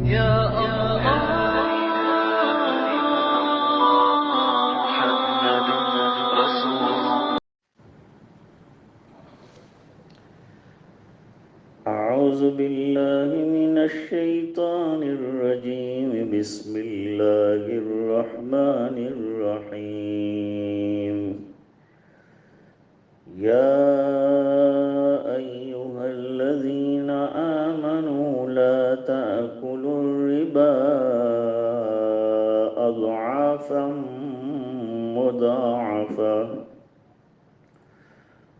يا الله محمد رسول. أعوذ بالله من الشيطان الرجيم. بسم الله الرحمن الرحيم. يا أيها الذين آمنوا لا تأكلوا الربا أضعافا مضاعفة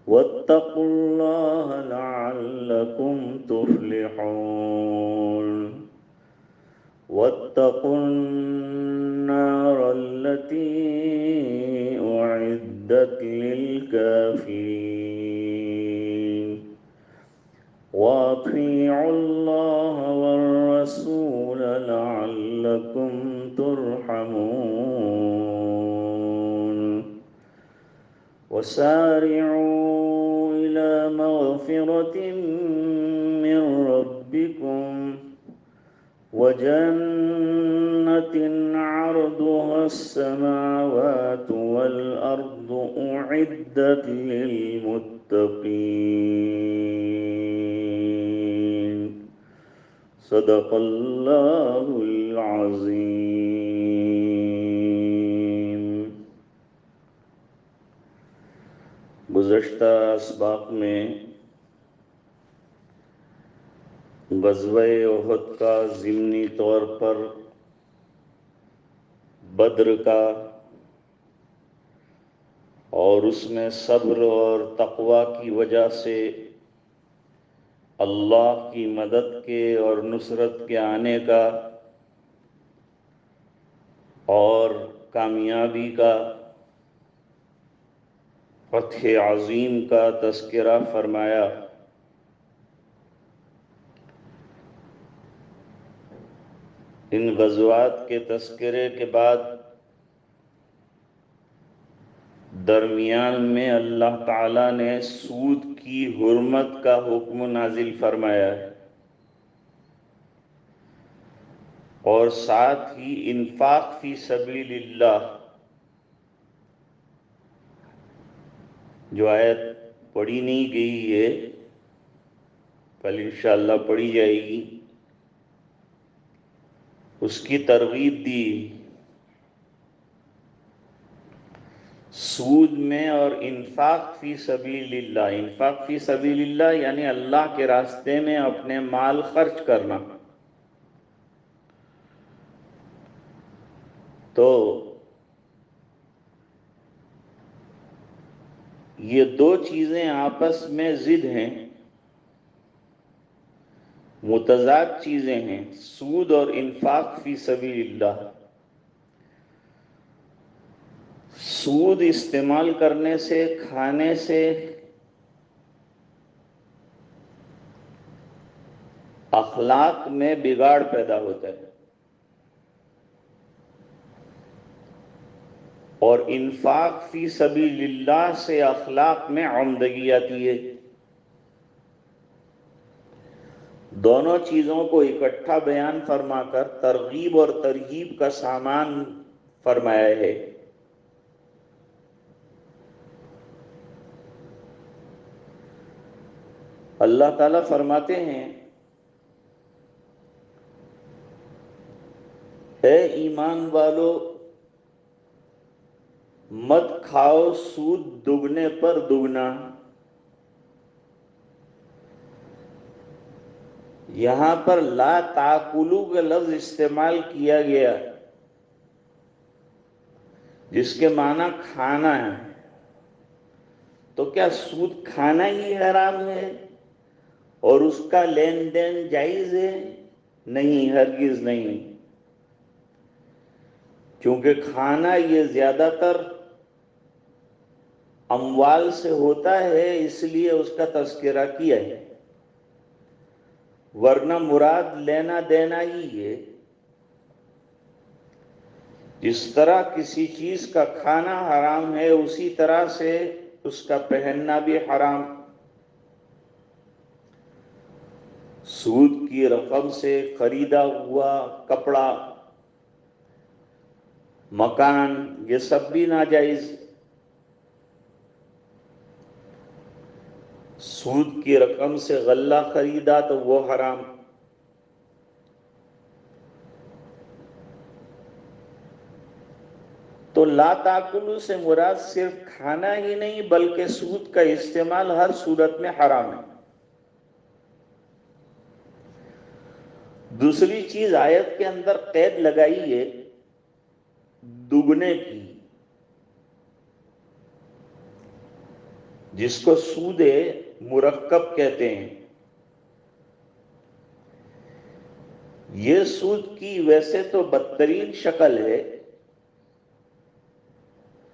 واتقوا الله لعلكم تفلحون. واتقوا النار التي أعدت للكافرين. وأطيعوا الله والرسول لعلكم ترحمون. وسارعوا إلى مغفرة من ربكم وجنة عرضها السماوات والأرض أعدت للمتقين. صدق الله العظيم. گزشتہ اسباق میں غزوہ احد کا ضمنی طور پر بدر کا اور اس میں صبر اور تقوی کی وجہ سے اللہ کی مدد کے اور نصرت کے آنے کا اور کامیابی کا فتح عظیم کا تذکرہ فرمایا. ان غزوات کے تذکرے کے بعد درمیان میں اللہ تعالیٰ نے سود کی حرمت کا حکم نازل فرمایا ہے اور ساتھ ہی انفاق فی سبیل اللہ جو آیت پڑھی نہیں گئی ہے کل انشاءاللہ پڑھی جائے گی، اس کی ترغیب دی. سود میں اور انفاق فی سبیل اللہ، انفاق فی سبیل اللہ یعنی اللہ کے راستے میں اپنے مال خرچ کرنا. تو یہ دو چیزیں آپس میں ضد ہیں، متضاد چیزیں ہیں، سود اور انفاق فی سبیل اللہ. سود استعمال کرنے سے، کھانے سے اخلاق میں بگاڑ پیدا ہوتا ہے اور انفاق فی سبیل اللہ سے اخلاق میں عمدگی آتی ہے. دونوں چیزوں کو اکٹھا بیان فرما کر ترغیب اور ترہیب کا سامان فرمایا ہے. اللہ تعالیٰ فرماتے ہیں، اے ایمان والو مت کھاؤ سود دگنے پر دگنا. یہاں پر لا تاکلو کا لفظ استعمال کیا گیا جس کے معنی کھانا ہے. تو کیا سود کھانا ہی حرام ہے اور اس کا لین دین جائز ہے؟ نہیں، ہرگز نہیں. چونکہ کھانا یہ زیادہ تر اموال سے ہوتا ہے اس لیے اس کا تذکرہ کیا ہے، ورنہ مراد لینا دینا ہی ہے. جس طرح کسی چیز کا کھانا حرام ہے اسی طرح سے اس کا پہننا بھی حرام. سود کی رقم سے خریدا ہوا کپڑا، مکان، یہ سب بھی ناجائز۔ سود کی رقم سے غلہ خریدا تو وہ حرام۔ تو لا تاکلوا سے مراد صرف کھانا ہی نہیں بلکہ سود کا استعمال ہر صورت میں حرام ہے۔ دوسری چیز آیت کے اندر قید لگائی ہے دگنے کی، جس کو سود مرکب کہتے ہیں۔ یہ سود کی ویسے تو بدترین شکل ہے،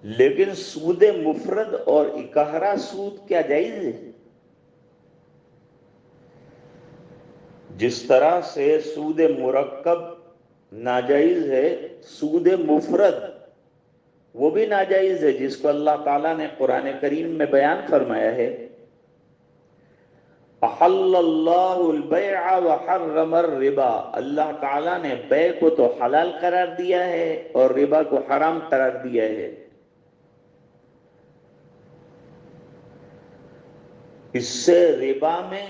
لیکن سود مفرد اور اکہرا سود کیا جائز ہے؟ جس طرح سے سود مرکب ناجائز ہے، سود مفرد وہ بھی ناجائز ہے، جس کو اللہ تعالیٰ نے قرآن کریم میں بیان فرمایا ہے، احل اللہ البیع وحرم الربا، اللہ تعالیٰ نے بیع کو تو حلال قرار دیا ہے اور ربا کو حرام قرار دیا ہے۔ اس سے ربا میں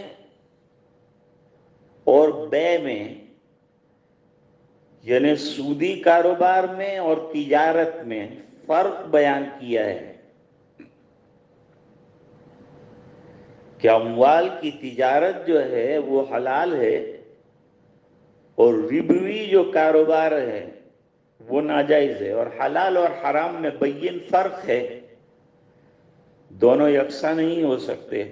اور بیع میں، یعنی سودی کاروبار میں اور تجارت میں فرق بیان کیا ہے کہ اموال کی تجارت جو ہے وہ حلال ہے اور ربوی جو کاروبار ہے وہ ناجائز ہے، اور حلال اور حرام میں بین فرق ہے، دونوں یکساں نہیں ہو سکتے۔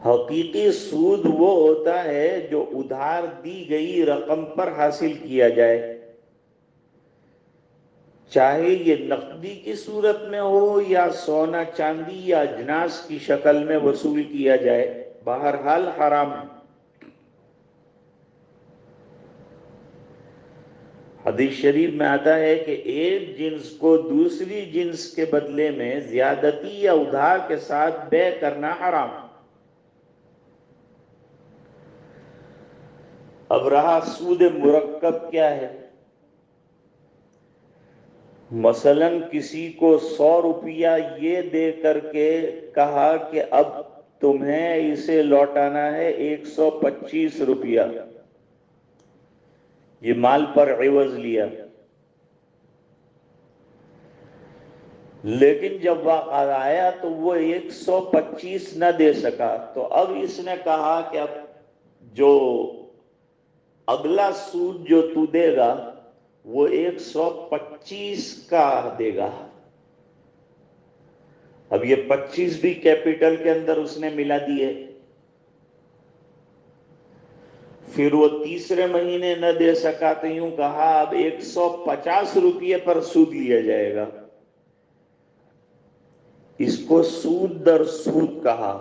حقیقی سود وہ ہوتا ہے جو ادھار دی گئی رقم پر حاصل کیا جائے، چاہے یہ نقدی کی صورت میں ہو یا سونا چاندی یا اجناس کی شکل میں وصول کیا جائے، بہرحال حرام ہے۔ حدیث شریف میں آتا ہے کہ ایک جنس کو دوسری جنس کے بدلے میں زیادتی یا ادھار کے ساتھ بیع کرنا حرام۔ اب رہا سود مرکب کیا ہے؟ مثلا کسی کو 100 روپیہ یہ دے کر کے کہا کہ اب تمہیں اسے لوٹانا ہے 125 روپیہ، یہ مال پر عوض لیا، لیکن جب وقت آیا تو وہ 125 نہ دے سکا، تو اب اس نے کہا کہ اب جو اگلا سود جو تو دے گا وہ 125 کا دے گا۔ اب یہ 25 بھی کیپٹل کے اندر اس نے ملا دیے، پھر وہ تیسرے مہینے نہ دے سکا تو یوں کہا اب 150 روپیے پر سود لیا جائے گا، اس کو سود در سود کہا۔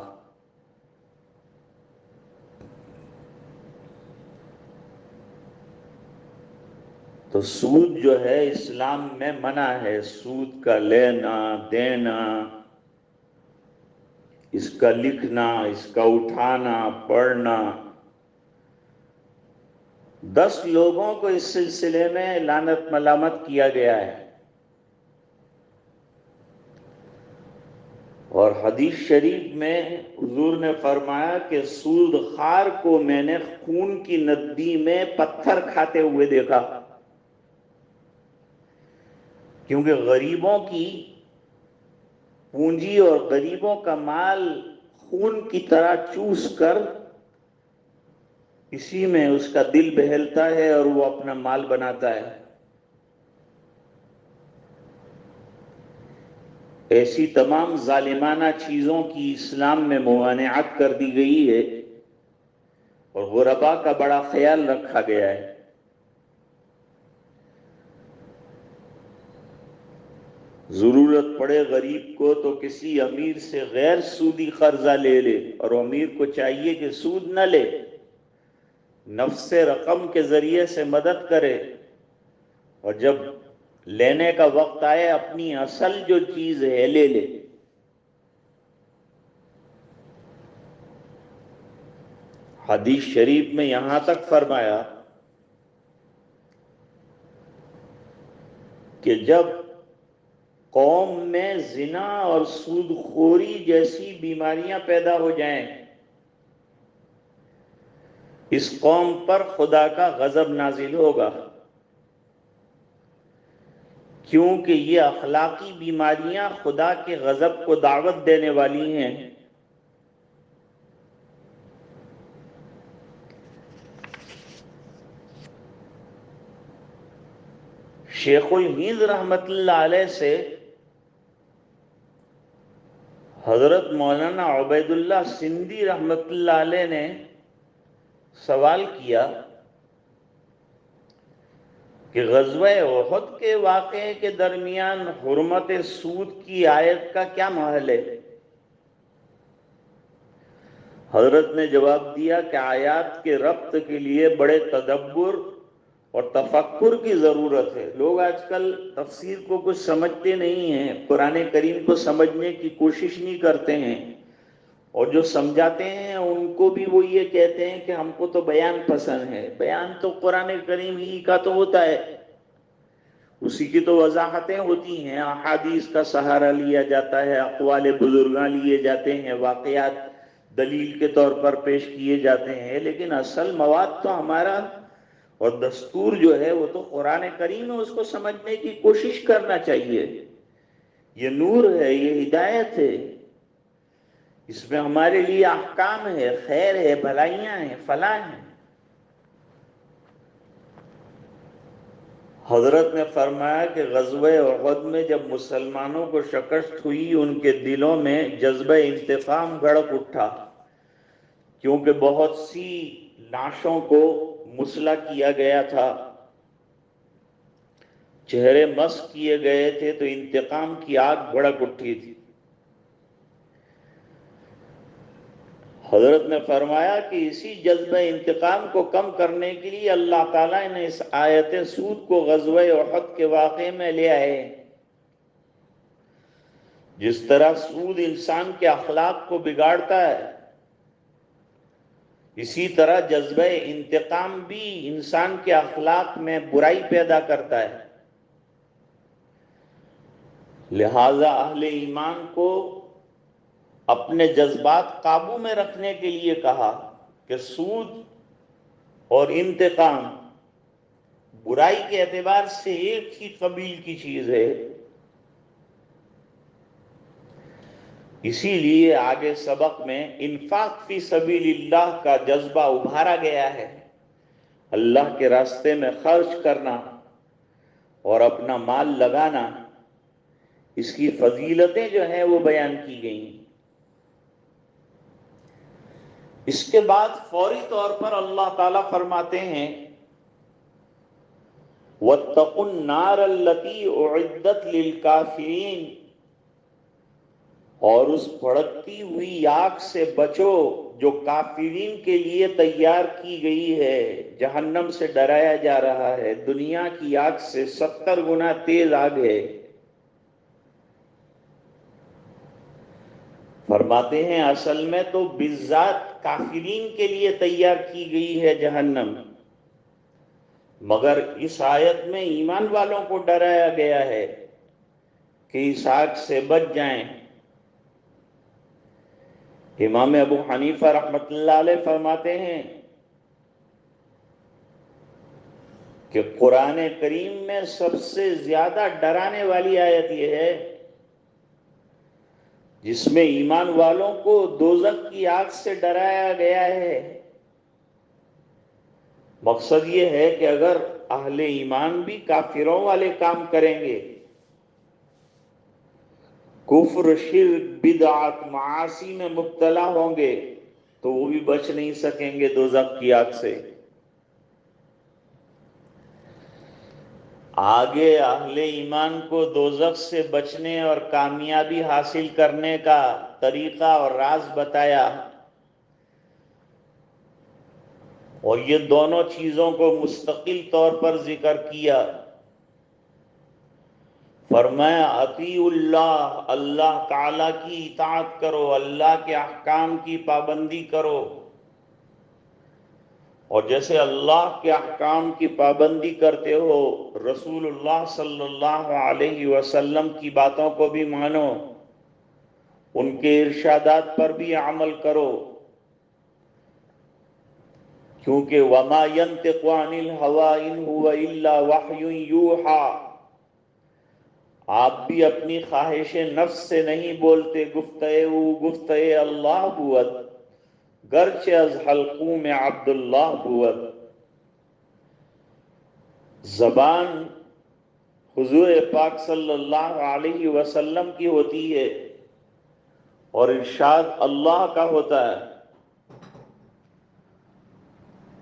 تو سود جو ہے اسلام میں منع ہے، سود کا لینا دینا، اس کا لکھنا، اس کا اٹھانا پڑھنا۔ 10 لوگوں کو اس سلسلے میں لعنت ملامت کیا گیا ہے، اور حدیث شریف میں حضور نے فرمایا کہ سود خار کو میں نے خون کی ندی میں پتھر کھاتے ہوئے دیکھا، کیونکہ غریبوں کی پونجی اور غریبوں کا مال خون کی طرح چوس کر اسی میں اس کا دل بہلتا ہے اور وہ اپنا مال بناتا ہے۔ ایسی تمام ظالمانہ چیزوں کی اسلام میں ممانعت کر دی گئی ہے، اور غربا کا بڑا خیال رکھا گیا ہے۔ ضرورت پڑے غریب کو تو کسی امیر سے غیر سودی قرضہ لے لے، اور امیر کو چاہیے کہ سود نہ لے، نفس رقم کے ذریعے سے مدد کرے، اور جب لینے کا وقت آئے اپنی اصل جو چیز ہے لے لے۔ حدیث شریف میں یہاں تک فرمایا کہ جب قوم میں زنا اور سود خوری جیسی بیماریاں پیدا ہو جائیں، اس قوم پر خدا کا غضب نازل ہوگا، کیونکہ یہ اخلاقی بیماریاں خدا کے غضب کو دعوت دینے والی ہیں۔ شیخ الہند رحمت اللہ علیہ سے حضرت مولانا عبید اللہ سندھی رحمت اللہ علیہ نے سوال کیا کہ غزوہ احد کے واقعے کے درمیان حرمت سود کی آیت کا کیا محل ہے؟ حضرت نے جواب دیا کہ آیات کے ربط کے لیے بڑے تدبر اور تفکر کی ضرورت ہے۔ لوگ آج کل تفسیر کو کچھ سمجھتے نہیں ہیں، قرآن کریم کو سمجھنے کی کوشش نہیں کرتے ہیں، اور جو سمجھاتے ہیں ان کو بھی وہ یہ کہتے ہیں کہ ہم کو تو بیان پسند ہے۔ بیان تو قرآن کریم ہی کا تو ہوتا ہے، اسی کی تو وضاحتیں ہوتی ہیں، احادیث کا سہارا لیا جاتا ہے، اقوال بزرگاں لیے جاتے ہیں، واقعات دلیل کے طور پر پیش کیے جاتے ہیں، لیکن اصل مواد تو ہمارا اور دستور جو ہے وہ تو قرآن کریم ہے، اس کو سمجھنے کی کوشش کرنا چاہیے۔ یہ نور ہے، یہ ہدایت ہے، اس میں ہمارے لیے احکام ہے، خیر ہے، بھلائیاں ہیں، فلاح ہیں۔ حضرت نے فرمایا کہ غزوہ احد میں جب مسلمانوں کو شکست ہوئی، ان کے دلوں میں جذبہ انتقام بھڑک اٹھا، کیونکہ بہت سی لاشوں کو مسلح کیا گیا تھا، چہرے مسخ کیے گئے تھے، تو انتقام کی آگ بھڑک اٹھی تھی۔ حضرت نے فرمایا کہ اسی جذبہ انتقام کو کم کرنے کے لیے اللہ تعالیٰ نے اس آیت سود کو غزوہ احد کے واقعے میں لے آئے۔ جس طرح سود انسان کے اخلاق کو بگاڑتا ہے، اسی طرح جذبہ انتقام بھی انسان کے اخلاق میں برائی پیدا کرتا ہے۔ لہذا اہل ایمان کو اپنے جذبات قابو میں رکھنے کے لیے کہا کہ سود اور انتقام برائی کے اعتبار سے ایک ہی قبیل کی چیز ہے۔ اسی لیے آگے سبق میں انفاق فی سبیل اللہ کا جذبہ ابھارا گیا ہے، اللہ کے راستے میں خرچ کرنا اور اپنا مال لگانا، اس کی فضیلتیں جو ہیں وہ بیان کی گئی۔ اس کے بعد فوری طور پر اللہ تعالیٰ فرماتے ہیں وَاتَّقُوا النَّارَ الَّتِي أُعِدَّتْ لِلْكَافِرِينَ، اور اس بھڑکتی ہوئی آگ سے بچو جو کافرین کے لیے تیار کی گئی ہے۔ جہنم سے ڈرایا جا رہا ہے، دنیا کی آگ سے 70 گنا تیز آگ ہے۔ فرماتے ہیں اصل میں تو بالذات کافرین کے لیے تیار کی گئی ہے جہنم، مگر اس آیت میں ایمان والوں کو ڈرایا گیا ہے کہ اس آگ سے بچ جائیں۔ امام ابو حنیفہ رحمت اللہ علیہ فرماتے ہیں کہ قرآن کریم میں سب سے زیادہ ڈرانے والی آیت یہ ہے جس میں ایمان والوں کو دوزخ کی آگ سے ڈرایا گیا ہے۔ مقصد یہ ہے کہ اگر اہل ایمان بھی کافروں والے کام کریں گے، کفر، شرک، بدعات، معاصی میں مبتلا ہوں گے، تو وہ بھی بچ نہیں سکیں گے دوزخ کی آگ سے۔ آگے اہل ایمان کو دوزخ سے بچنے اور کامیابی حاصل کرنے کا طریقہ اور راز بتایا، اور یہ دونوں چیزوں کو مستقل طور پر ذکر کیا۔ فرمایا اطیعوا اللہ، اللہ تعالیٰ کی اطاعت کرو، اللہ کے احکام کی پابندی کرو، اور جیسے اللہ کے احکام کی پابندی کرتے ہو، رسول اللہ صلی اللہ علیہ وسلم کی باتوں کو بھی مانو، ان کے ارشادات پر بھی عمل کرو، کیونکہ وما ينطق عن الهوى ان هو الا وحی یوحى، آپ بھی اپنی خواہش نفس سے نہیں بولتے، گفتے اللہ بود، گرچہ از حلقوم عبداللہ بود۔ زبان حضور پاک صلی اللہ علیہ وسلم کی ہوتی ہے اور ارشاد اللہ کا ہوتا ہے۔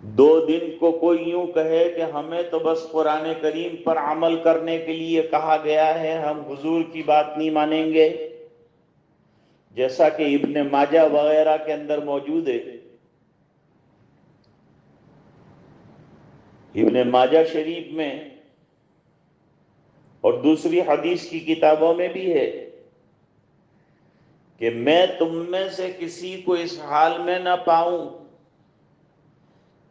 دو دن کو کوئی یوں کہے کہ ہمیں تو بس قرآن کریم پر عمل کرنے کے لیے کہا گیا ہے، ہم حضور کی بات نہیں مانیں گے، جیسا کہ ابن ماجہ وغیرہ کے اندر موجود ہے۔ ابن ماجہ شریف میں اور دوسری حدیث کی کتابوں میں بھی ہے کہ میں تم میں سے کسی کو اس حال میں نہ پاؤں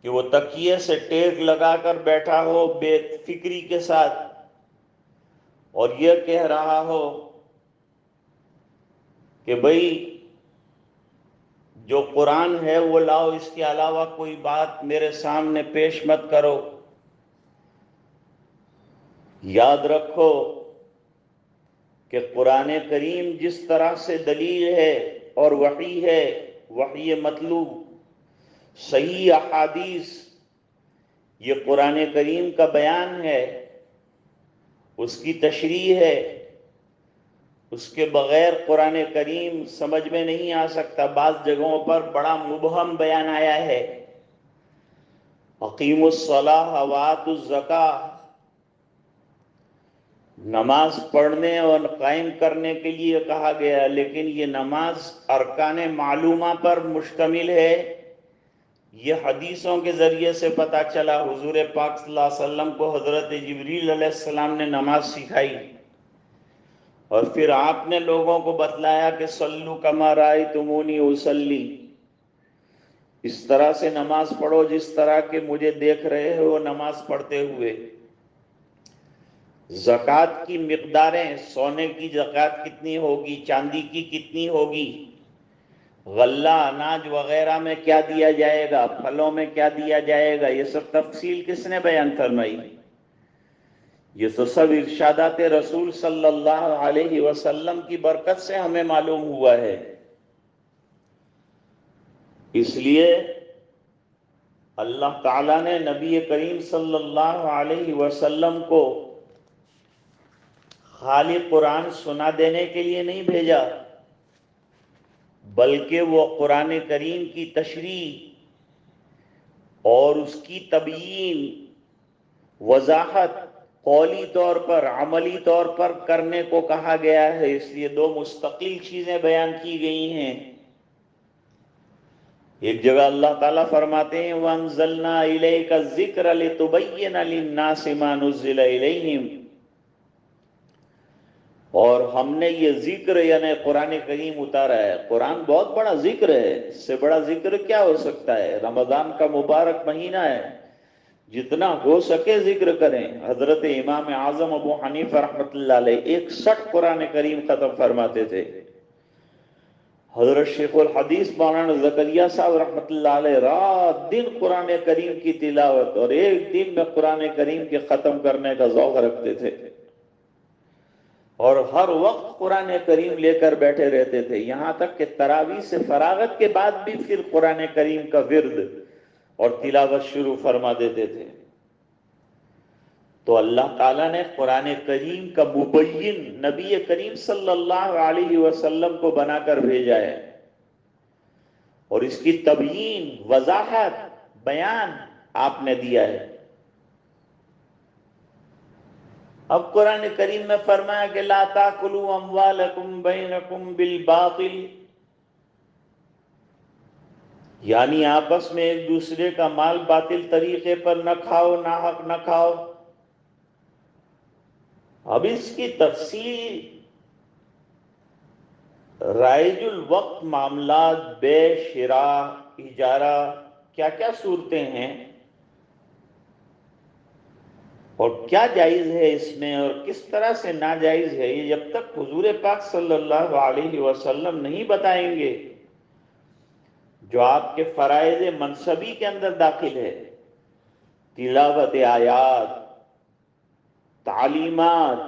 کہ وہ تکیے سے ٹیک لگا کر بیٹھا ہو بے فکری کے ساتھ اور یہ کہہ رہا ہو کہ بھئی جو قرآن ہے وہ لاؤ، اس کے علاوہ کوئی بات میرے سامنے پیش مت کرو۔ یاد رکھو کہ قرآن کریم جس طرح سے دلیل ہے اور وحی ہے، وحی مطلوب، صحیح احادیث، یہ قرآن کریم کا بیان ہے، اس کی تشریح ہے، اس کے بغیر قرآن کریم سمجھ میں نہیں آ سکتا۔ بعض جگہوں پر بڑا مبہم بیان آیا ہے، اقیموا الصلاۃ وآتوا الزکاۃ، نماز پڑھنے اور قائم کرنے کے لیے کہا گیا، لیکن یہ نماز ارکان معلومہ پر مشتمل ہے، یہ حدیثوں کے ذریعے سے پتہ چلا۔ حضور پاک صلی اللہ علیہ وسلم کو حضرت جبریل علیہ السلام نے نماز سکھائی اور پھر آپ نے لوگوں کو بتلایا کہ صلو کما رأیتمونی اصلی، اس طرح سے نماز پڑھو جس طرح کہ مجھے دیکھ رہے ہو نماز پڑھتے ہوئے۔ زکوٰۃ کی مقداریں، سونے کی زکوٰۃ کتنی ہوگی، چاندی کی کتنی ہوگی، غلہ اناج وغیرہ میں کیا دیا جائے گا، پھلوں میں کیا دیا جائے گا، یہ سب تفصیل کس نے بیان فرمائی؟ یہ تو سب ارشادات رسول صلی اللہ علیہ وسلم کی برکت سے ہمیں معلوم ہوا ہے۔ اس لیے اللہ تعالیٰ نے نبی کریم صلی اللہ علیہ وسلم کو خالی قرآن سنا دینے کے لیے نہیں بھیجا، بلکہ وہ قرآن کریم کی تشریح اور اس کی تبیین، وضاحت قولی طور پر، عملی طور پر کرنے کو کہا گیا ہے۔ اس لیے دو مستقل چیزیں بیان کی گئی ہیں۔ ایک جگہ اللہ تعالیٰ فرماتے ہیں وَأَنزَلْنَا إِلَيْكَ الذِّكْرَ لِتُبَيِّنَ لِلنَّاسِ مَا نُزِّلَ إِلَيْهِمْ، اور ہم نے یہ ذکر یعنی قرآن کریم اتارا ہے۔ قرآن بہت بڑا ذکر ہے، اس سے بڑا ذکر کیا ہو سکتا ہے؟ رمضان کا مبارک مہینہ ہے، جتنا ہو سکے ذکر کریں۔ حضرت امام اعظم ابو حنیفہ رحمۃ اللہ علیہ 61 قرآن کریم ختم فرماتے تھے۔ حضرت شیخ الحدیث مولانا زکریا صاحب رحمۃ اللہ علیہ رات دن قرآن کریم کی تلاوت اور ایک دن میں قرآن کریم کے ختم کرنے کا ذوق رکھتے تھے، اور ہر وقت قرآن کریم لے کر بیٹھے رہتے تھے، یہاں تک کہ تراویح سے فراغت کے بعد بھی پھر قرآن کریم کا ورد اور تلاوت شروع فرما دیتے تھے۔ تو اللہ تعالیٰ نے قرآن کریم کا مبین نبی کریم صلی اللہ علیہ وسلم کو بنا کر بھیجا ہے، اور اس کی تبیین، وضاحت، بیان آپ نے دیا ہے۔ اب قرآن کریم میں فرمایا کہ لا تاکلوا اموالکم بینکم بالباطل، یعنی آپس میں ایک دوسرے کا مال باطل طریقے پر نہ کھاؤ، ناحق نہ کھاؤ۔ اب اس کی تفصیل رائج الوقت معاملات، بے، شراء، اجارہ کیا کیا صورتیں ہیں اور کیا جائز ہے اس میں اور کس طرح سے ناجائز ہے، یہ جب تک حضور پاک صلی اللہ علیہ وسلم نہیں بتائیں گے، جو آپ کے فرائض منصبی کے اندر داخل ہے، تلاوت آیات، تعلیمات،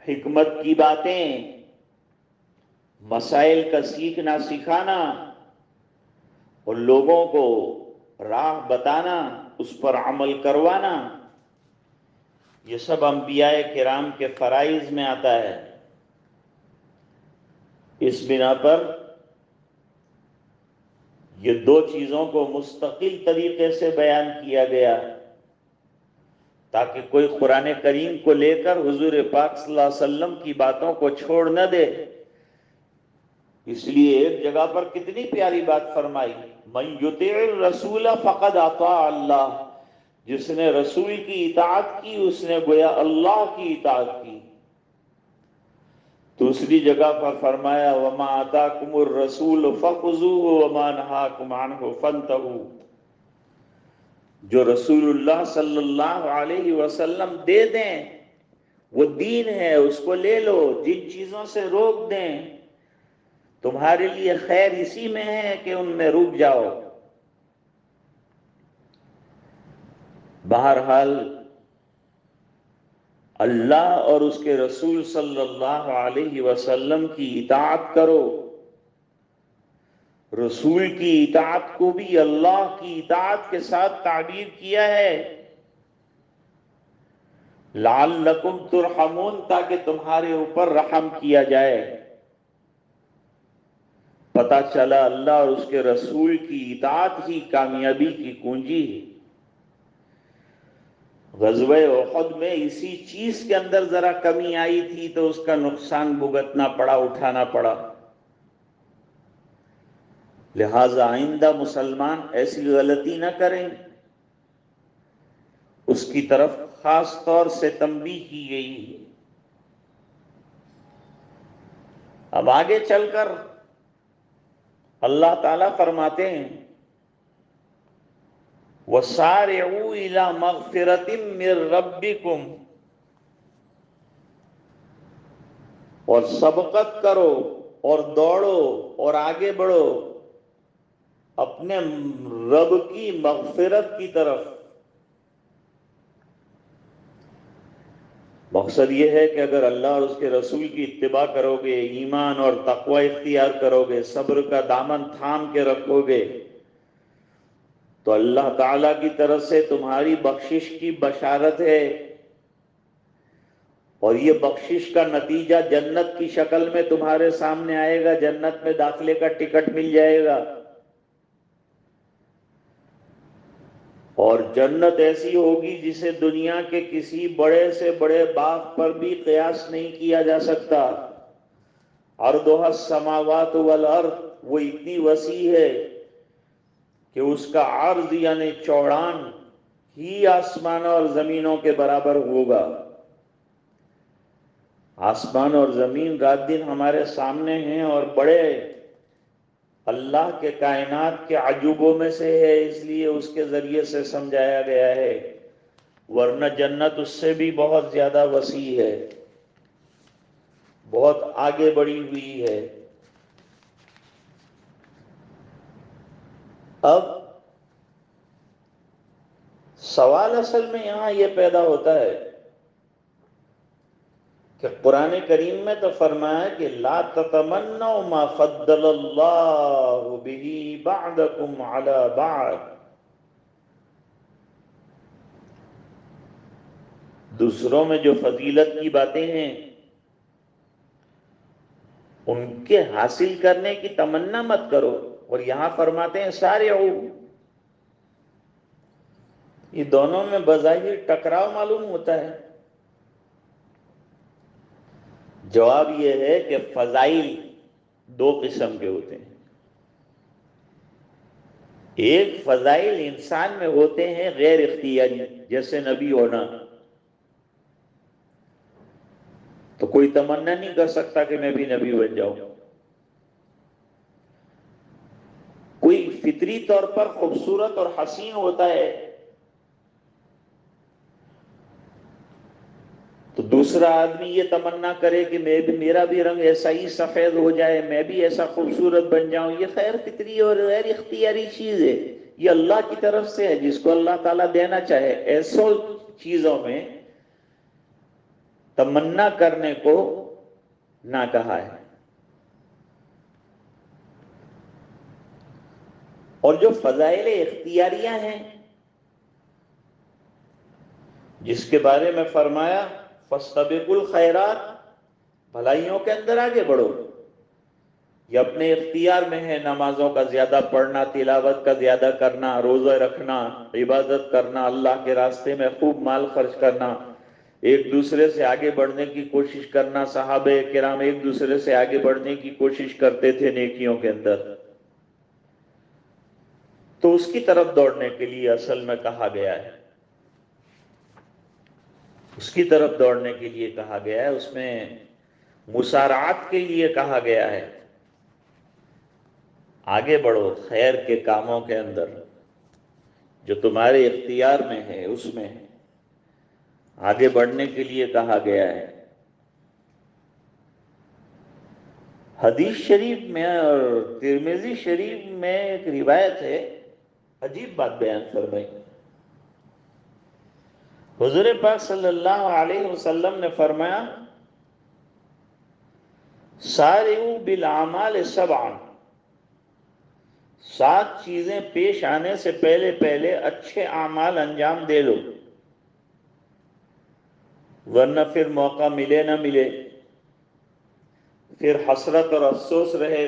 حکمت کی باتیں، مسائل کا سیکھنا سکھانا اور لوگوں کو راہ بتانا، اس پر عمل کروانا، یہ سب انبیاء کرام کے فرائض میں آتا ہے۔ اس بنا پر یہ دو چیزوں کو مستقل طریقے سے بیان کیا گیا تاکہ کوئی قرآن کریم کو لے کر حضور پاک صلی اللہ علیہ وسلم کی باتوں کو چھوڑ نہ دے۔ اس لیے ایک جگہ پر کتنی پیاری بات فرمائی، من یطع الرسول فقد اطاع اللہ، جس نے رسول کی اطاعت کی اس نے گویا اللہ کی اطاعت کی۔ دوسری جگہ پر فرمایا وما آتاکم الرسول فخذوہ وما نہاکم عنہ فانتہوا، جو رسول اللہ صلی اللہ علیہ وسلم دے دیں وہ دین ہے، اس کو لے لو، جن چیزوں سے روک دیں تمہارے لیے خیر اسی میں ہے کہ ان میں رک جاؤ۔ بہرحال اللہ اور اس کے رسول صلی اللہ علیہ وسلم کی اطاعت کرو۔ رسول کی اطاعت کو بھی اللہ کی اطاعت کے ساتھ تعبیر کیا ہے، لعلکم ترحمون، تاکہ تمہارے اوپر رحم کیا جائے۔ پتہ چلا اللہ اور اس کے رسول کی اطاعت ہی کامیابی کی کنجی ہے۔ غزوہ احد میں اسی چیز کے اندر ذرا کمی آئی تھی تو اس کا نقصان بھگتنا پڑا، اٹھانا پڑا۔ لہذا آئندہ مسلمان ایسی غلطی نہ کریں، اس کی طرف خاص طور سے تنبیہ کی گئی۔ اب آگے چل کر اللہ تعالیٰ فرماتے ہیں وَسَارِعُوا إِلَى مَغْفِرَةٍ مِّن رَبِّكُمْ، اور سبقت کرو اور دوڑو اور آگے بڑھو اپنے رب کی مغفرت کی طرف۔ مقصد یہ ہے کہ اگر اللہ اور اس کے رسول کی اتباع کرو گے، ایمان اور تقوی اختیار کرو گے، صبر کا دامن تھام کے رکھو گے، تو اللہ تعالیٰ کی طرف سے تمہاری بخشش کی بشارت ہے، اور یہ بخشش کا نتیجہ جنت کی شکل میں تمہارے سامنے آئے گا، جنت میں داخلے کا ٹکٹ مل جائے گا، اور جنت ایسی ہوگی جسے دنیا کے کسی بڑے سے بڑے باغ پر بھی قیاس نہیں کیا جا سکتا۔ عرضها السماوات والارض، وہ اتنی وسیع ہے کہ اس کا عرض یعنی چوڑان ہی آسمانوں اور زمینوں کے برابر ہوگا۔ آسمان اور زمین رات دن ہمارے سامنے ہیں اور بڑے اللہ کے کائنات کے عجوبوں میں سے ہے، اس لیے اس کے ذریعے سے سمجھایا گیا ہے، ورنہ جنت اس سے بھی بہت زیادہ وسیع ہے، بہت آگے بڑھی ہوئی ہے۔ اب سوال اصل میں یہاں یہ پیدا ہوتا ہے کہ قرآن کریم میں تو فرمایا کہ لا تتمنوا ما فضل اللہ به بعدکم علی بعد، دوسروں میں جو فضیلت کی باتیں ہیں ان کے حاصل کرنے کی تمنا مت کرو، اور یہاں فرماتے ہیں سارعوا، یہ دونوں میں بظاہر ٹکراؤ معلوم ہوتا ہے۔ جواب یہ ہے کہ فضائل دو قسم کے ہوتے ہیں، ایک فضائل انسان میں ہوتے ہیں غیر اختیاری، جیسے نبی ہونا، تو کوئی تمنا نہیں کر سکتا کہ میں بھی نبی بن جاؤں، کوئی فطری طور پر خوبصورت اور حسین ہوتا ہے تو دوسرا آدمی یہ تمنا کرے کہ میرا بھی رنگ ایسا ہی سفید ہو جائے، میں بھی ایسا خوبصورت بن جاؤں، یہ خیر فطری اور غیر اختیاری چیز ہے، یہ اللہ کی طرف سے ہے، جس کو اللہ تعالیٰ دینا چاہے۔ ایسو چیزوں میں تمنا کرنے کو نہ کہا ہے۔ اور جو فضائل اختیاریاں ہیں جس کے بارے میں فرمایا فاستبقوا الخیرات، بھلائیوں کے اندر آگے بڑھو، یہ اپنے اختیار میں ہے، نمازوں کا زیادہ پڑھنا، تلاوت کا زیادہ کرنا، روزہ رکھنا، عبادت کرنا، اللہ کے راستے میں خوب مال خرچ کرنا، ایک دوسرے سے آگے بڑھنے کی کوشش کرنا۔ صحابہ کرام ایک دوسرے سے آگے بڑھنے کی کوشش کرتے تھے نیکیوں کے اندر، تو اس کی طرف دوڑنے کے لیے اصل میں کہا گیا ہے، اس کی طرف دوڑنے کے لیے کہا گیا ہے، اس میں مسارعات کے لیے کہا گیا ہے۔ آگے بڑھو خیر کے کاموں کے اندر، جو تمہارے اختیار میں ہے اس میں آگے بڑھنے کے لیے کہا گیا ہے۔ حدیث شریف میں اور ترمذی شریف میں ایک روایت ہے، عجیب بات بیان فرمائی۔ حضور پاک صلی اللہ علیہ وسلم نے فرمایا سارعوا بالاعمال سبعا، 7 چیزیں پیش آنے سے پہلے پہلے اچھے اعمال انجام دے لو، ورنہ پھر موقع ملے نہ ملے، پھر حسرت اور افسوس رہے۔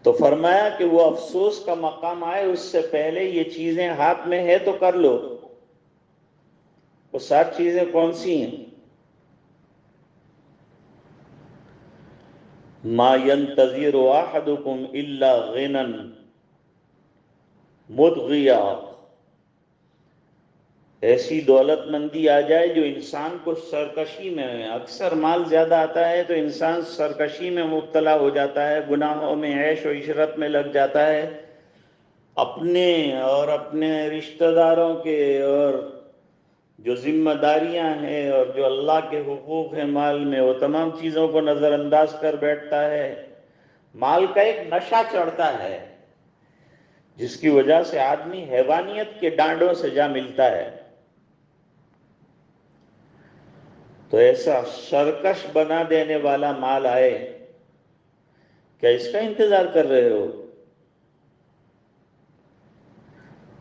تو فرمایا کہ وہ افسوس کا مقام آئے اس سے پہلے یہ چیزیں ہاتھ میں ہے تو کر لو۔ وہ 7 چیزیں کون سی ہیں؟ ما ينتظر احدكم الا غنى مدغیا، ایسی دولت مندی آ جائے جو انسان کو سرکشی میں، اکثر مال زیادہ آتا ہے تو انسان سرکشی میں مبتلا ہو جاتا ہے، گناہوں میں، عیش و عشرت میں لگ جاتا ہے، اپنے اور اپنے رشتہ داروں کے اور جو ذمہ داریاں ہیں اور جو اللہ کے حقوق ہیں مال میں، وہ تمام چیزوں کو نظر انداز کر بیٹھتا ہے۔ مال کا ایک نشہ چڑھتا ہے جس کی وجہ سے آدمی حیوانیت کے ڈانڈوں سے جا ملتا ہے۔ تو ایسا سرکش بنا دینے والا مال آئے، کیا اس کا انتظار کر رہے ہو؟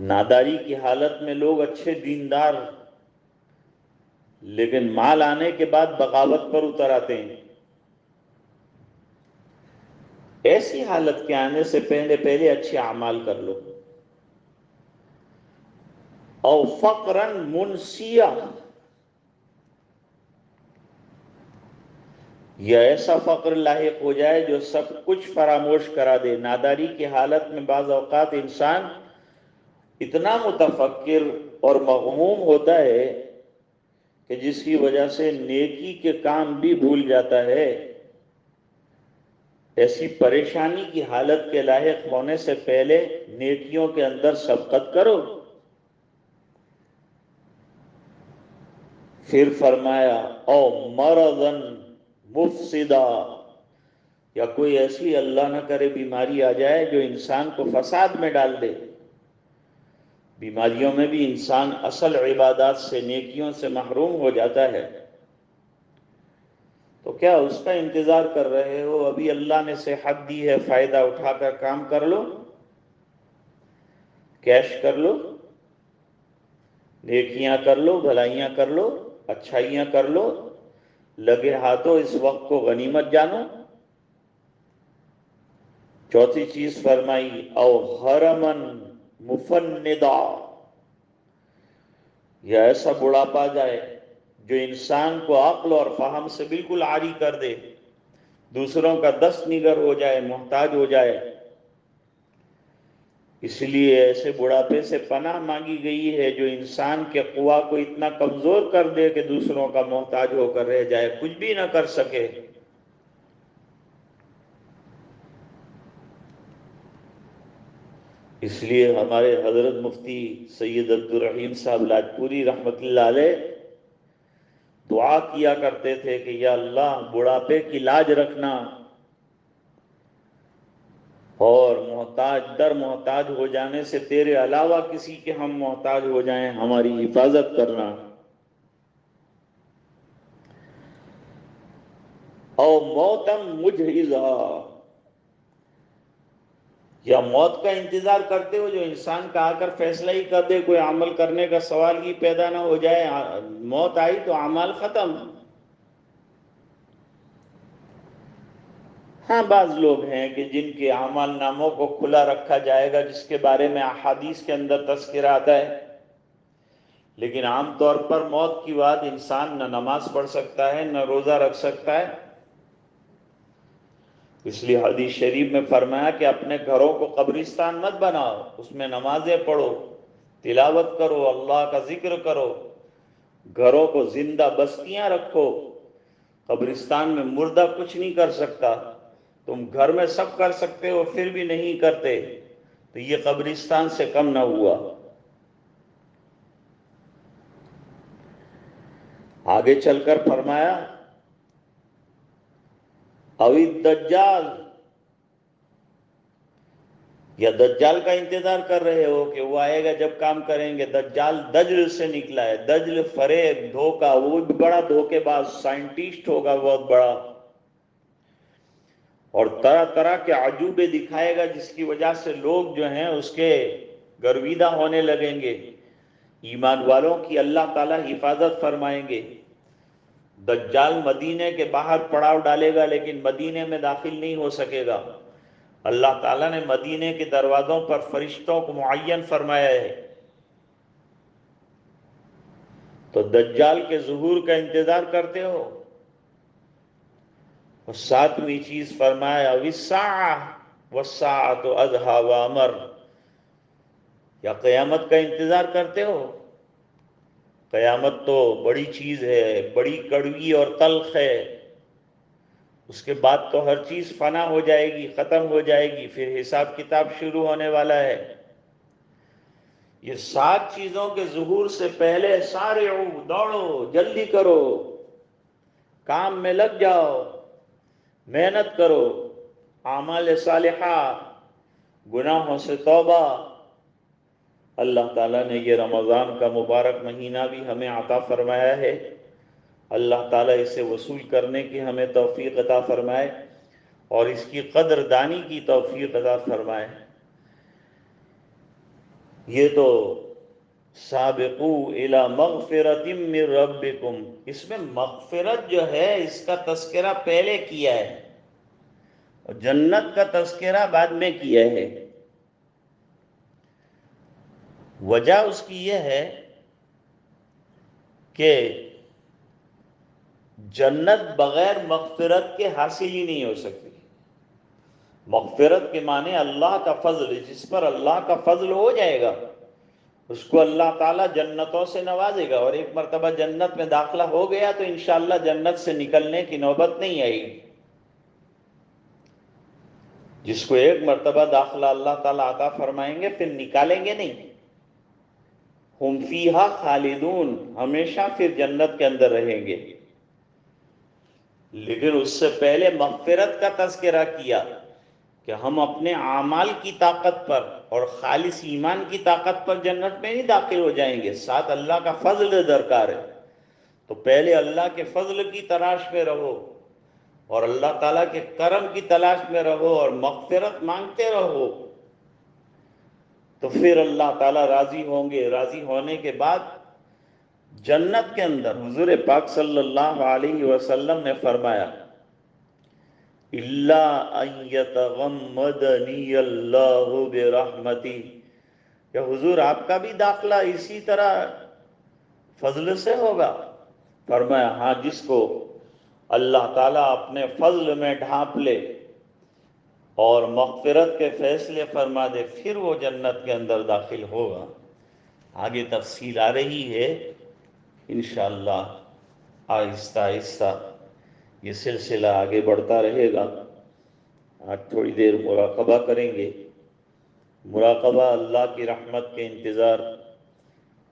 ناداری کی حالت میں لوگ اچھے دیندار، لیکن مال آنے کے بعد بغاوت پر اتر آتے ہیں۔ ایسی حالت کے آنے سے پہلے پہلے اچھے اعمال کر لو۔ او فقرا منسیا، یا ایسا فقر لاحق ہو جائے جو سب کچھ فراموش کرا دے۔ ناداری کی حالت میں بعض اوقات انسان اتنا متفکر اور مغموم ہوتا ہے کہ جس کی وجہ سے نیکی کے کام بھی بھول جاتا ہے۔ ایسی پریشانی کی حالت کے لاحق ہونے سے پہلے نیکیوں کے اندر سبقت کرو۔ پھر فرمایا او مرضا مفسدا، یا کوئی ایسی اللہ نہ کرے بیماری آ جائے جو انسان کو فساد میں ڈال دے۔ بیماریوں میں بھی انسان اصل عبادات سے، نیکیوں سے محروم ہو جاتا ہے۔ تو کیا اس کا انتظار کر رہے ہو؟ ابھی اللہ نے صحت دی ہے، فائدہ اٹھا کر کام کر لو، کیش کر لو، نیکیاں کر لو، بھلائیاں کر لو، اچھائیاں کر لو، لگے ہاتھوں اس وقت کو غنیمت جانو۔ چوتھی چیز فرمائی او حرمن مفندا، یا ایسا بڑھاپا جائے جو انسان کو عقل اور فہم سے بالکل عاری کر دے، دوسروں کا دست نگر ہو جائے، محتاج ہو جائے۔ اس لیے ایسے بڑھاپے سے پناہ مانگی گئی ہے جو انسان کے قوا کو اتنا کمزور کر دے کہ دوسروں کا محتاج ہو کر رہ جائے، کچھ بھی نہ کر سکے۔ اس لیے ہمارے حضرت مفتی سید عبدالرحیم صاحب لاجپوری رحمۃ اللہ علیہ دعا کیا کرتے تھے کہ یا اللہ بڑھاپے کی لاج رکھنا اور محتاج در محتاج ہو جانے سے تیرے علاوہ کسی کے ہم محتاج ہو جائیں ہماری حفاظت کرنا، او موتم مجہزا، یا موت کا انتظار کرتے ہو جو انسان کا آ کر فیصلہ ہی کر دے، کوئی عمل کرنے کا سوال ہی پیدا نہ ہو جائے، موت آئی تو اعمال ختم۔ ہاں بعض لوگ ہیں کہ جن کے اعمال ناموں کو کھلا رکھا جائے گا، جس کے بارے میں احادیث کے اندر تذکرہ آتا ہے، لیکن عام طور پر موت کی بات انسان نہ نماز پڑھ سکتا ہے نہ روزہ رکھ سکتا ہے۔ اس لیے حدیث شریف میں فرمایا کہ اپنے گھروں کو قبرستان مت بناؤ، اس میں نمازیں پڑھو، تلاوت کرو، اللہ کا ذکر کرو، گھروں کو زندہ بستیاں رکھو۔ قبرستان میں مردہ کچھ نہیں کر سکتا، تم گھر میں سب کر سکتے ہو پھر بھی نہیں کرتے، تو یہ قبرستان سے کم نہ ہوا۔ آگے چل کر فرمایا اوی دجال، یا دجال کا انتظار کر رہے ہو کہ وہ آئے گا جب کام کریں گے۔ دجال دجل سے نکلا ہے، دجل فریب، دھوکہ، وہ بھی بڑا دھوکے باز سائنٹسٹ ہوگا بہت بڑا، اور طرح طرح کے عجوبے دکھائے گا جس کی وجہ سے لوگ جو ہیں اس کے گرویدہ ہونے لگیں گے۔ ایمان والوں کی اللہ تعالیٰ حفاظت فرمائیں گے۔ دجال مدینے کے باہر پڑاؤ ڈالے گا لیکن مدینے میں داخل نہیں ہو سکے گا۔ اللہ تعالیٰ نے مدینے کے دروازوں پر فرشتوں کو معین فرمایا ہے۔ تو دجال کے ظہور کا انتظار کرتے ہو؟ اور ساتویں چیز فرمایا وَالسَّاعَةُ وَالسَّاعَةُ أَدْهَىٰ وَأَمَرُ، یا قیامت کا انتظار کرتے ہو؟ قیامت تو بڑی چیز ہے، بڑی کڑوی اور تلخ ہے، اس کے بعد تو ہر چیز فنا ہو جائے گی، ختم ہو جائے گی، پھر حساب کتاب شروع ہونے والا ہے۔ یہ 7 چیزوں کے ظہور سے پہلے سارعو، دوڑو، جلدی کرو، کام میں لگ جاؤ، محنت کرو، اعمال صالحہ، گناہوں سے توبہ۔ اللہ تعالیٰ نے یہ رمضان کا مبارک مہینہ بھی ہمیں عطا فرمایا ہے، اللہ تعالیٰ اسے وصول کرنے کی ہمیں توفیق عطا فرمائے اور اس کی قدر دانی کی توفیق عطا فرمائے۔ یہ تو سابقو الی مغفرۃ من ربکم، اس میں مغفرت جو ہے اس کا تذکرہ پہلے کیا ہے اور جنت کا تذکرہ بعد میں کیا ہے۔ وجہ اس کی یہ ہے کہ جنت بغیر مغفرت کے حاصل ہی نہیں ہو سکتی۔ مغفرت کے معنی اللہ کا فضل، جس پر اللہ کا فضل ہو جائے گا اس کو اللہ تعالیٰ جنتوں سے نوازے گا، اور ایک مرتبہ جنت میں داخلہ ہو گیا تو انشاءاللہ جنت سے نکلنے کی نوبت نہیں آئے گی۔ جس کو ایک مرتبہ داخلہ اللہ تعالیٰ عطا فرمائیں گے پھر نکالیں گے نہیں، ہم فیہا خالدون، ہمیشہ پھر جنت کے اندر رہیں گے۔ لیکن اس سے پہلے مغفرت کا تذکرہ کیا کہ ہم اپنے اعمال کی طاقت پر اور خالص ایمان کی طاقت پر جنت میں نہیں داخل ہو جائیں گے، ساتھ اللہ کا فضل درکار ہے۔ تو پہلے اللہ کے فضل کی تلاش میں رہو اور اللہ تعالیٰ کے کرم کی تلاش میں رہو اور مغفرت مانگتے رہو، تو پھر اللہ تعالیٰ راضی ہوں گے۔ راضی ہونے کے بعد جنت کے اندر حضور پاک صلی اللہ علیہ وسلم نے فرمایا اِلَّا أَن يَتَغَمَّدَنِيَ اللَّهُ بِرَحْمَتِهِ، کہ حضور آپ کا بھی داخلہ اسی طرح فضل سے ہوگا؟ فرمایا ہاں، جس کو اللہ تعالیٰ اپنے فضل میں ڈھانپ لے اور مغفرت کے فیصلے فرما دے پھر وہ جنت کے اندر داخل ہوگا۔ آگے تفصیل آ رہی ہے انشاءاللہ، آہستہ آہستہ یہ سلسلہ آگے بڑھتا رہے گا۔ آج تھوڑی دیر مراقبہ کریں گے، مراقبہ اللہ کی رحمت کے انتظار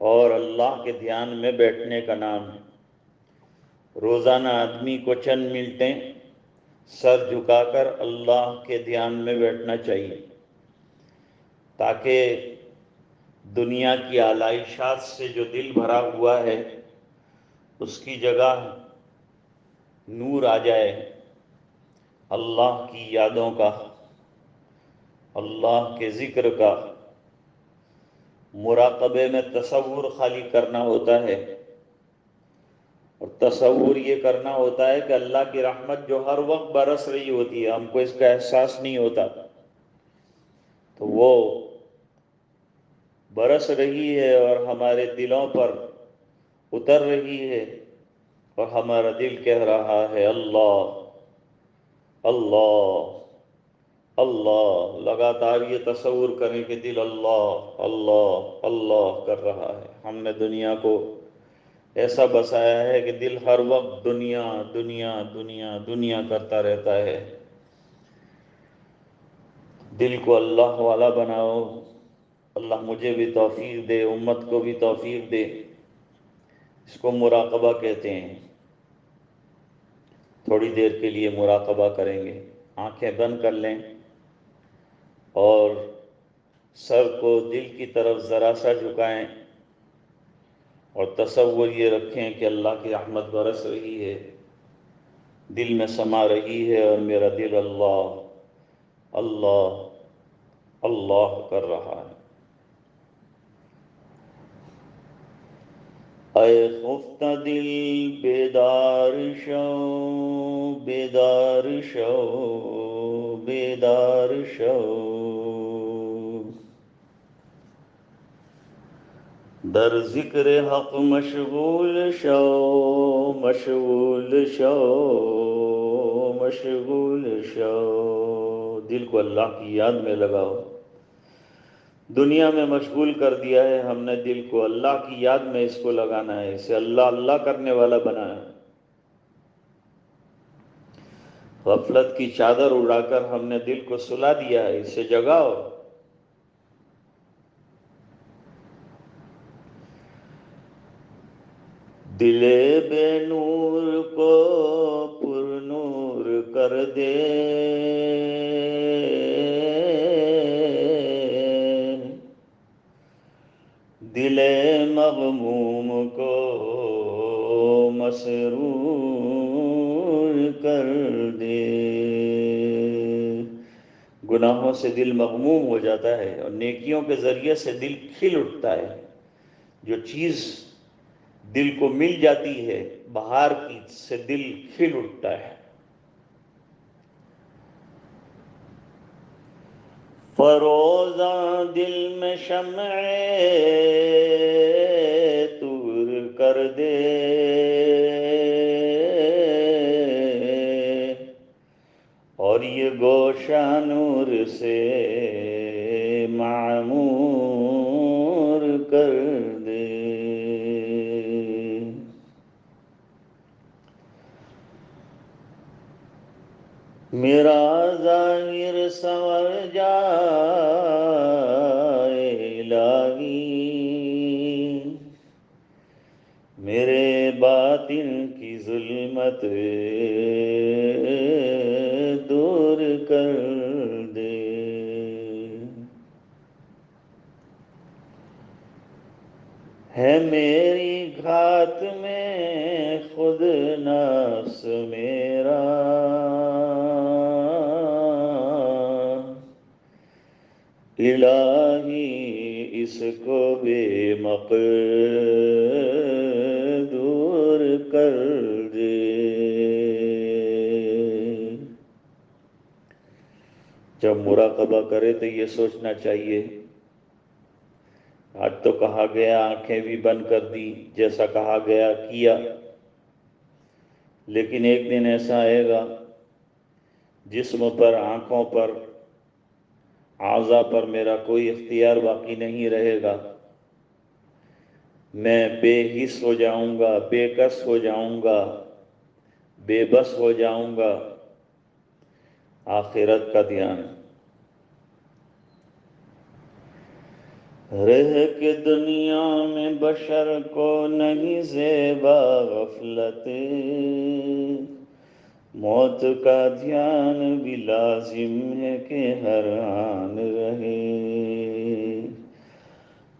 اور اللہ کے دھیان میں بیٹھنے کا نام ہے۔ روزانہ آدمی کو چند منٹیں سر جھکا کر اللہ کے دھیان میں بیٹھنا چاہیے، تاکہ دنیا کی آلائشات سے جو دل بھرا ہوا ہے اس کی جگہ نور آ جائے اللہ کی یادوں کا، اللہ کے ذکر کا۔ مراقبے میں تصور خالی کرنا ہوتا ہے، اور تصور یہ کرنا ہوتا ہے کہ اللہ کی رحمت جو ہر وقت برس رہی ہوتی ہے، ہم کو اس کا احساس نہیں ہوتا، تو وہ برس رہی ہے اور ہمارے دلوں پر اتر رہی ہے، اور ہمارا دل کہہ رہا ہے اللہ اللہ اللہ۔ لگاتار یہ تصور کریں کہ دل اللہ اللہ اللہ کر رہا ہے۔ ہم نے دنیا کو ایسا بسایا ہے کہ دل ہر وقت دنیا دنیا دنیا دنیا کرتا رہتا ہے۔ دل کو اللہ والا بناؤ۔ اللہ مجھے بھی توفیق دے، امت کو بھی توفیق دے۔ اس کو مراقبہ کہتے ہیں۔ تھوڑی دیر کے لیے مراقبہ کریں گے، آنکھیں بند کر لیں اور سر کو دل کی طرف ذرا سا جھکائیں، اور تصور یہ رکھیں کہ اللہ کی رحمت برس رہی ہے، دل میں سما رہی ہے، اور میرا دل اللہ اللہ اللہ کر رہا ہے۔ اے خفتہ دل بیدار شو بیدار شو بیدار شو، در ذکر حق مشغول شو مشغول شو مشغول شو۔ دل کو اللہ کی یاد میں لگاؤ۔ دنیا میں مشغول کر دیا ہے ہم نے دل کو، اللہ کی یاد میں اس کو لگانا ہے، اسے اللہ اللہ کرنے والا بنانا ہے۔ غفلت کی چادر اڑا کر ہم نے دل کو سلا دیا ہے، اسے جگاؤ۔ دل بے نور کو پر نور کر دے، دل مغموم کو مسرور کر دے۔ گناہوں سے دل مغموم ہو جاتا ہے، اور نیکیوں کے ذریعے سے دل کھل اٹھتا ہے۔ جو چیز دل کو مل جاتی ہے بہار کی سے دل کھل اٹھتا ہے۔ فروزاں دل میں شمع طور کر دے، اور یہ گوشہ نور سے معمور کر دے۔ میرا ظاہر سنور جائے الہی، میرے باطن کی ظلمت دور کر دے۔ ہے میری گھات میں خود نفس میرا، الہی اس کو بے مقدور کر دے۔ جب مراقبہ کرے تو یہ سوچنا چاہیے، آج تو کہا گیا آنکھیں بھی بند کر دی، جیسا کہا گیا کیا، لیکن ایک دن ایسا آئے گا جسم پر، آنکھوں پر، اعضاء پر میرا کوئی اختیار باقی نہیں رہے گا۔ میں بے حس ہو جاؤں گا، بے کس ہو جاؤں گا، بے بس ہو جاؤں گا۔ آخرت کا دھیان۔ رہ کے دنیا میں بشر کو نہیں زیبا غفلت، موت کا دھیان بھی لازم ہے کہ ہر آن رہے۔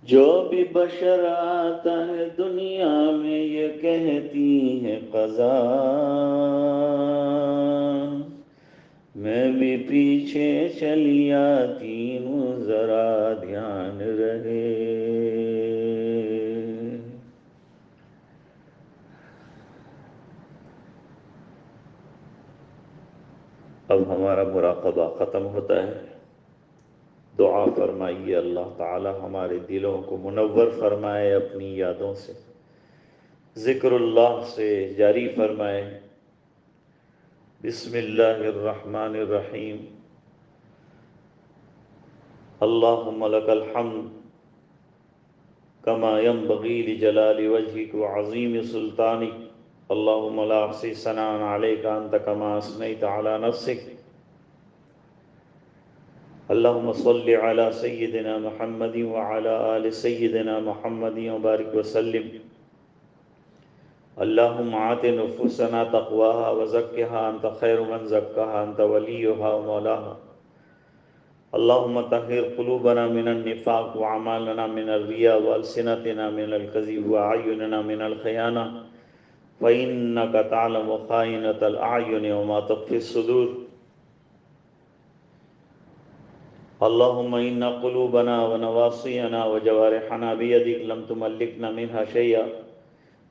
جو بھی بشر آتا ہے دنیا میں یہ کہتی ہے قضا، میں بھی پیچھے چلی آتی ہوں ذرا دھیان رہے۔ اب ہمارا مراقبہ ختم ہوتا ہے۔ دعا فرمائیے اللہ تعالی ہمارے دلوں کو منور فرمائے اپنی یادوں سے، ذکر اللہ سے جاری فرمائے۔ بسم اللہ الرحمن الرحیم۔ اللہم لک الحمد کما ينبغی لجلال وجہک وعظیم سلطانک، اللہم لا احصی ثناء علیک انت کما اثنیت علی نفسک، اللہم صل علی سیدنا محمد وعلی آل سیدنا محمد وبارک وسلم۔ اللہم آت نفوسنا تقواها وزکها انت خیر من زکاها انت ولیها ومولاها، اللہم طہر قلوبنا من النفاق وعمالنا من الرياء والسنتنا من الكذب وعیوننا من الخیانة، فإنك تعلم خائنة الأعین وما تخفی الصدور۔ اللہم ان قلوبنا ونواصینا وجوارحنا بیدک لم تملکنا منها شیئا،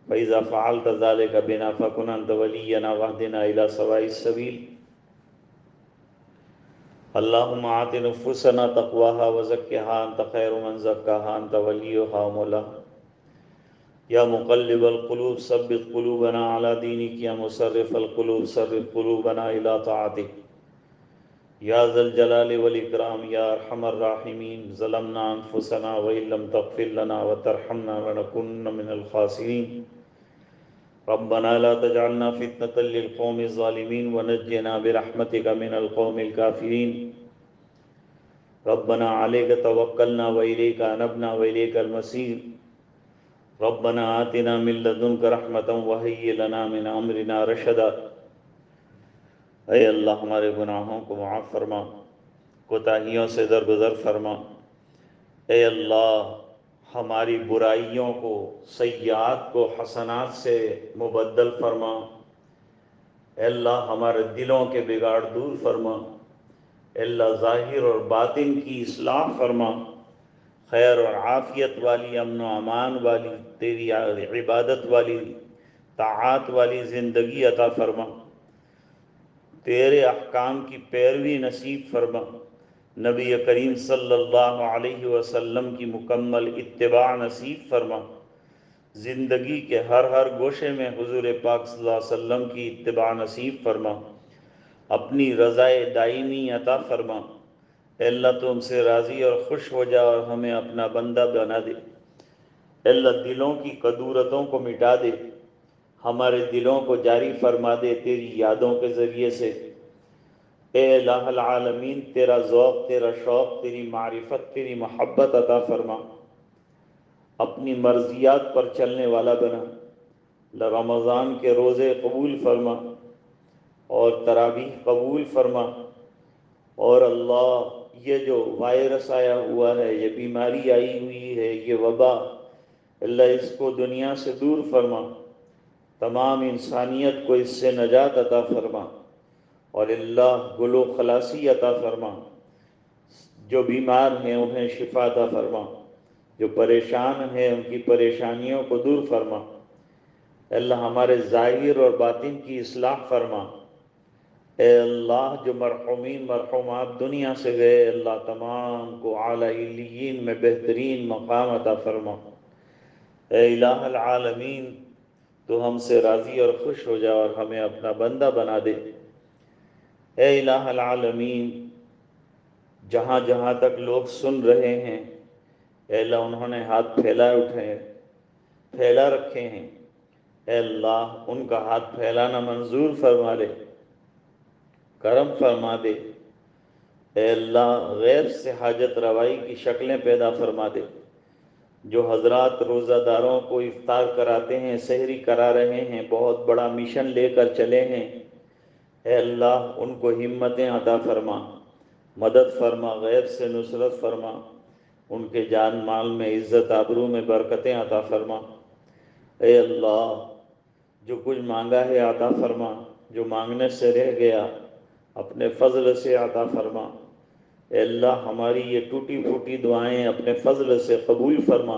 فإذا فعلت ذلك بنا فكن أنت ولينا واهدنا إلى سواء السبيل۔ اللهم آت نفوسنا تقواها وزكها أنت خير من زكاها أنت وليها ومولاها، يا مقلب القلوب ثبت قلوبنا على دينك، يا مصرف القلوب صرف قلوبنا إلى طاعتك، يا ذا الجلال والإكرام يا أرحم الراحمين۔ ظلمنا أنفسنا وإن لم تغفر لنا وترحمنا لنكونن من الخاسرين، ربنا لا تجعلنا فتنة للقوم الظالمين ونجنا برحمتك من القوم الكافرين، ربنا عليك توكلنا وإليك أنبنا وإليك المصير، ربنا آتنا من لدنك رحمة وهيئ لنا من أمرنا رشدا۔ اے اللہ ہمارے گناہوں کو معاف فرما، کوتاہیوں سے درگزر فرما۔ اے اللہ ہماری برائیوں کو، سیئات کو حسنات سے مبدل فرما۔ اے اللہ ہمارے دلوں کے بگاڑ دور فرما۔ اے اللہ ظاہر اور باطن کی اصلاح فرما، خیر اور عافیت والی، امن و امان والی، تیری عبادت والی، طاعات والی زندگی عطا فرما، تیرے احکام کی پیروی نصیب فرما، نبی کریم صلی اللہ علیہ وسلم کی مکمل اتباع نصیب فرما، زندگی کے ہر گوشے میں حضور پاک صلی اللہ علیہ وسلم کی اتباع نصیب فرما، اپنی رضائے دائمی عطا فرما۔ اے اللہ تو ہم سے راضی اور خوش ہو جا اور ہمیں اپنا بندہ بنا دے۔ اے اللہ دلوں کی کدورتوں کو مٹا دے، ہمارے دلوں کو جاری فرما دے تیری یادوں کے ذریعے سے۔ اے الہ العالمین تیرا ذوق، تیرا شوق، تیری معرفت، تیری محبت عطا فرما، اپنی مرضیات پر چلنے والا بنا۔ رمضان کے روزے قبول فرما اور تراویح قبول فرما، اور اللہ یہ جو وائرس آیا ہوا ہے، یہ بیماری آئی ہوئی ہے، یہ وبا، اللہ اس کو دنیا سے دور فرما، تمام انسانیت کو اس سے نجات عطا فرما، اور اللہ گلو خلاصی عطا فرما۔ جو بیمار ہیں انہیں شفا عطا فرما، جو پریشان ہیں ان کی پریشانیوں کو دور فرما۔ اے اللہ ہمارے ظاہر اور باطن کی اصلاح فرما۔ اے اللہ جو مرحومین مرحومات دنیا سے گئے، اللہ تمام کو اعلیٰ علیین میں بہترین مقام عطا فرما۔ اے الہ العالمین تو ہم سے راضی اور خوش ہو جا اور ہمیں اپنا بندہ بنا دے۔ اے الہ العالمین جہاں جہاں تک لوگ سن رہے ہیں، اے اللہ انہوں نے ہاتھ پھیلا رکھے ہیں، اے اللہ ان کا ہاتھ پھیلانا منظور فرما لے، کرم فرما دے۔ اے اللہ غیر سے حاجت روائی کی شکلیں پیدا فرما دے۔ جو حضرات روزہ داروں کو افطار کراتے ہیں، سحری کرا رہے ہیں، بہت بڑا مشن لے کر چلے ہیں، اے اللہ ان کو ہمتیں عطا فرما، مدد فرما، غیب سے نصرت فرما، ان کے جان مال میں عزت آبرو میں برکتیں عطا فرما۔ اے اللہ جو کچھ مانگا ہے عطا فرما، جو مانگنے سے رہ گیا اپنے فضل سے عطا فرما۔ اے اللہ ہماری یہ ٹوٹی پھوٹی دعائیں اپنے فضل سے قبول فرما۔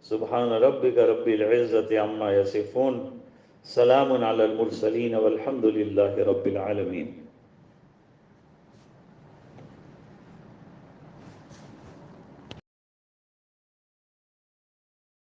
سبحان ربک رب العزت عما یصفون، سلام علی المرسلین والحمد للہ رب العالمین۔